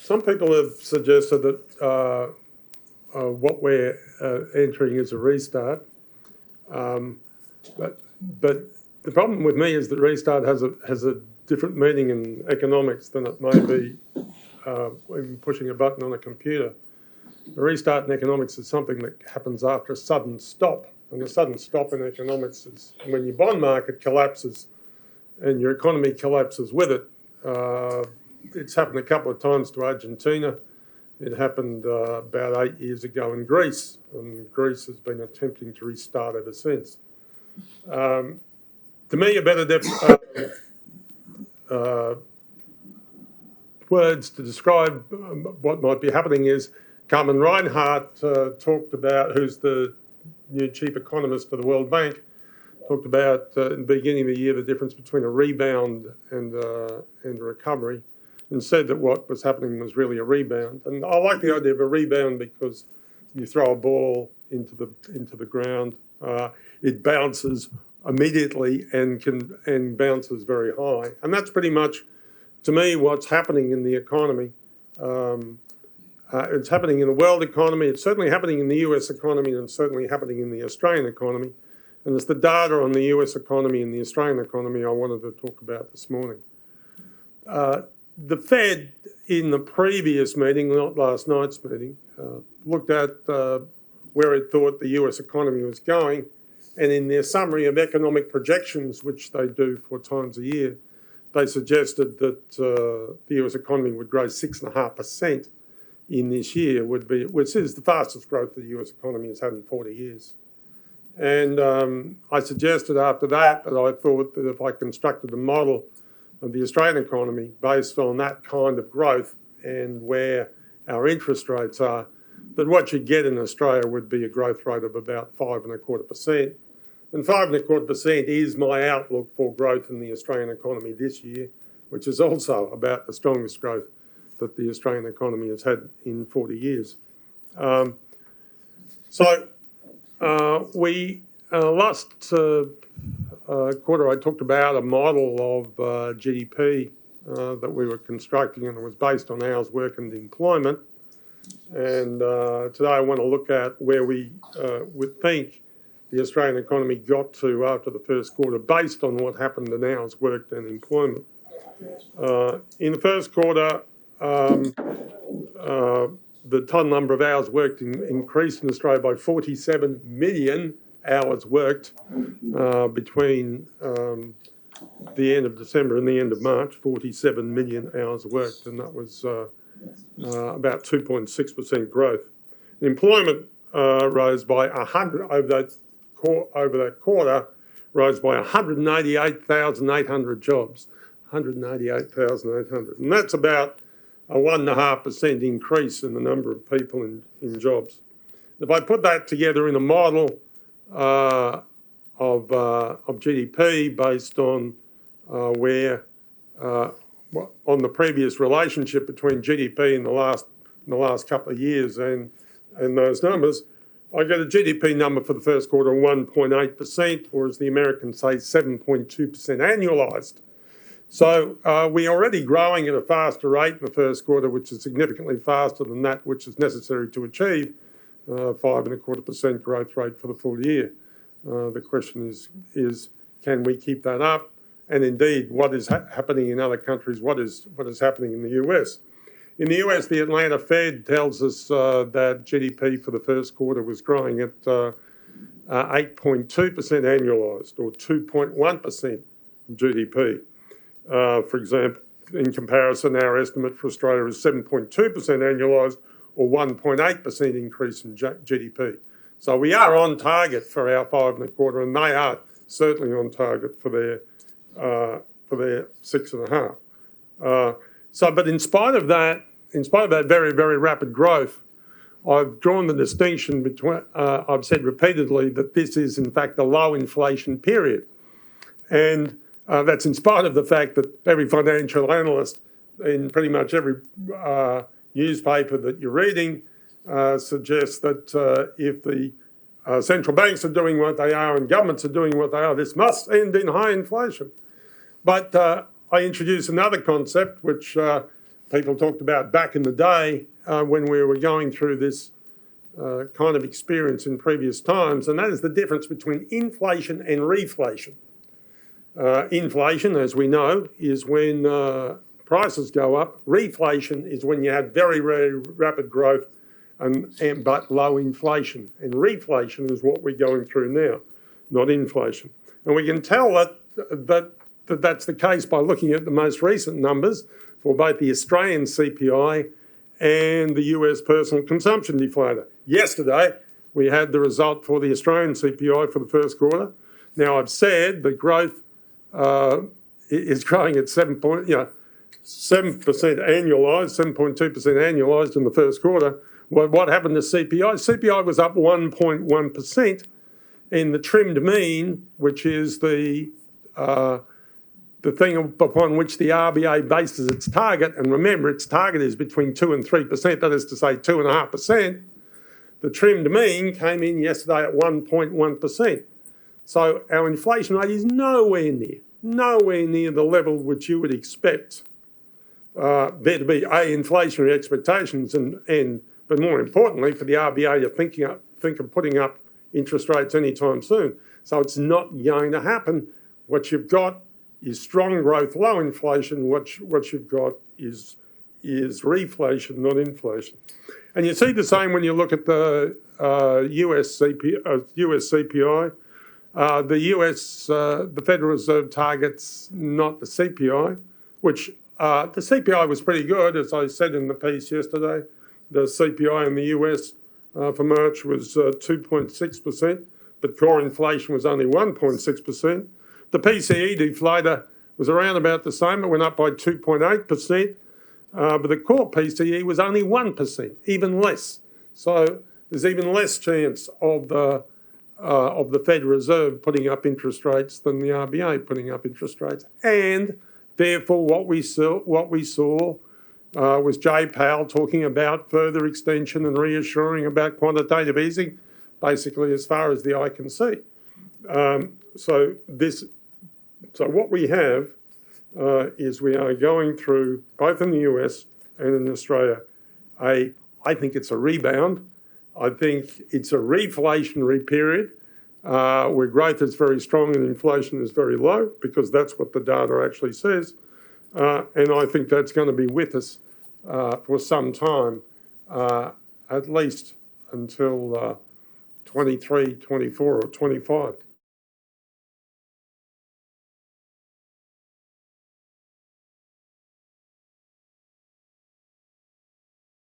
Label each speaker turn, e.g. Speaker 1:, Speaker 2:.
Speaker 1: Some people have suggested that what we're entering is a restart, but the problem with me is that restart has a different meaning in economics than it may be when pushing a button on a computer. A restart in economics is something that happens after a sudden stop, and a sudden stop in economics is when your bond market collapses and your economy collapses with it. It's happened a couple of times to Argentina. It happened about 8 years ago in Greece, and Greece has been attempting to restart ever since. To me, a better words to describe what might be happening is Carmen Reinhart talked about, who's the new chief economist of the World Bank, talked about in the beginning of the year the difference between a rebound and a recovery, and said that what was happening was really a rebound. And I like the idea of a rebound because you throw a ball into the ground, it bounces immediately and bounces very high, and that's pretty much, to me, what's happening in the economy. It's happening in the world economy. It's certainly happening in the US economy, and it's certainly happening in the Australian economy. And it's the data on the US economy and the Australian economy I wanted to talk about this morning. The Fed, in the previous meeting, not last night's meeting, looked at where it thought the US economy was going. And in their summary of economic projections, which they do 4 times a year, they suggested that the US economy would grow 6.5% in this year, which is the fastest growth the US economy has had in 40 years. And I suggested after that I thought that if I constructed a model of the Australian economy based on that kind of growth and where our interest rates are, that what you'd get in Australia would be a growth rate of about 5.25%. And 5.25% is my outlook for growth in the Australian economy this year, which is also about the strongest growth that the Australian economy has had in 40 years. Last quarter I talked about a model of GDP that we were constructing, and it was based on hours work and employment. And today I want to look at where we would think the Australian economy got to after the first quarter based on what happened in hours worked and employment. In the first quarter, the total number of hours worked increased in Australia by 47 million hours worked between the end of December and the end of March, 47 million hours worked, and that was about 2.6% growth. Employment rose by 100 over that quarter, rose by 188,800 jobs, 188,800, and that's about a 1.5% increase in the number of people in jobs. If I put that together in a model of GDP based on on the previous relationship between GDP in the last couple of years and those numbers, I get a GDP number for the first quarter of 1.8%, or as the Americans say, 7.2% annualised. So we're already growing at a faster rate in the first quarter, which is significantly faster than that which is necessary to achieve 5.25% growth rate for the full year. The question is, can we keep that up? And indeed, what is happening in other countries? What is happening in the US? In the US, the Atlanta Fed tells us that GDP for the first quarter was growing at 8.2% annualised, or 2.1% GDP. For example, in comparison, our estimate for Australia is 7.2% annualised, or 1.8% increase in GDP. So we are on target for our 5.25, and they are certainly on target for their 6.5. But in spite of that very, very rapid growth, I've drawn the distinction between. I've said repeatedly that this is in fact a low inflation period, and that's in spite of the fact that every financial analyst in pretty much every newspaper that you're reading suggests that if the central banks are doing what they are and governments are doing what they are, this must end in high inflation. But I introduce another concept which people talked about back in the day when we were going through this kind of experience in previous times, and that is the difference between inflation and reflation. Inflation, as we know, is when prices go up. Reflation is when you have very, very rapid growth but low inflation. And reflation is what we're going through now, not inflation. And we can tell that's the case by looking at the most recent numbers for both the Australian CPI and the US personal consumption deflator. Yesterday, we had the result for the Australian CPI for the first quarter. Now, I've said the growth is growing at 7% annualised, 7.2% annualised in the first quarter. Well, what happened to CPI? CPI was up 1.1%, and the trimmed mean, which is the thing upon which the RBA bases its target, and remember, its target is between 2 and 3%, that is to say 2.5%. The trimmed mean came in yesterday at 1.1%. So our inflation rate is nowhere near the level which you would expect there to be inflationary expectations, but more importantly, for the RBA to think of putting up interest rates anytime soon. So it's not going to happen. What you've got is strong growth, low inflation. What you've got is reflation, not inflation. And you see the same when you look at the US CPI. The Federal Reserve targets not the CPI, which the CPI was pretty good, as I said in the piece yesterday. The CPI in the US for March was 2.6%, but core inflation was only 1.6%. The PCE deflator was around about the same. It went up by 2.8%, but the core PCE was only 1%, even less. So there's even less chance of the Federal Reserve putting up interest rates than the RBA putting up interest rates. And therefore, what we saw was Jay Powell talking about further extension and reassuring about quantitative easing, basically as far as the eye can see. So what we have is we are going through, both in the US and in Australia, I think it's a rebound. I think it's a reflationary period where growth is very strong and inflation is very low, because that's what the data actually says. And I think that's going to be with us for some time, at least until 23, 24 or 25.